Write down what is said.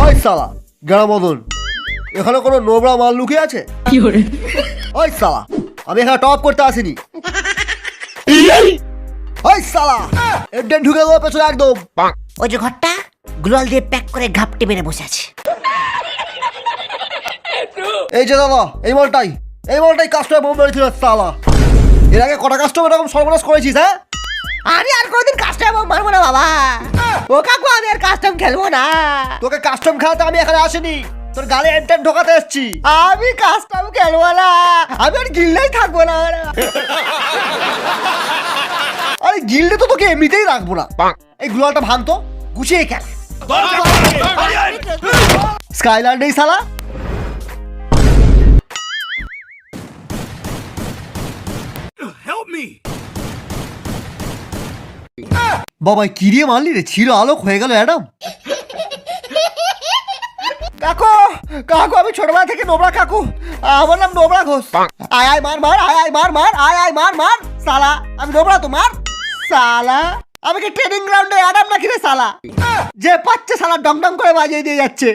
ওই শালা গ্রামদন, এখানে কোনো নোংরা মাল লুকিয়ে আছে? ওই শালা, আমি এখানে টপ করতে আসিনি। ওই শালা এডেন ঢুকে দেবো পেছনে একদম। ওই যে ঘরটা গ্লোয়াল দিয়ে প্যাক করে ঘাপটে মেরে বসে আছে। এই যে দাদা, এই মালটাই কাস্টমার বোম মেরেছিল শালা। এর আগে কটা কাস্টমার এরকম সর্বনাশ করেছিস? হ্যাঁ, আমি আর কোনোদিন কাস্টম মারবো না বাবা। ও কাকু, আমি আর কাস্টম খেলবো না। তোকে কাস্টম খেলাতে আমি এখানে আসিনি, তোর গালে এন্টেন ঢোকাতে এসেছি। আমি কাস্টম খেলবো না, আমি আর গিল্ডেই থাকবো না। আরে গিল্ডে তো তোকে এমনিতেই রাখবো না। এই গ্লোয়ালটা ভাঙতো, গুছিয়ে কেন স্কাইল্যান্ড নেই শালা। বাবা কি দিয়ে মারলি রে? ছিল আলোক হয়ে গেল অ্যাডাম। কাকু কাকু, আমি ছোটবেলা থেকে নোবরা কাকু, আমার নাম নোবরা ঘোষ। আয় আয় মার মার, আয় আয় মার মার, আয় আয় মার মার শালা। আমি নোবরা তো মার শালা। আমি কি ট্রেনিং গ্রাউন্ডে অ্যাডাম নাকি রে শালা? যে পাচ্ছে শালা ডং ডং করে বাজিয়ে দিয়ে যাচ্ছে।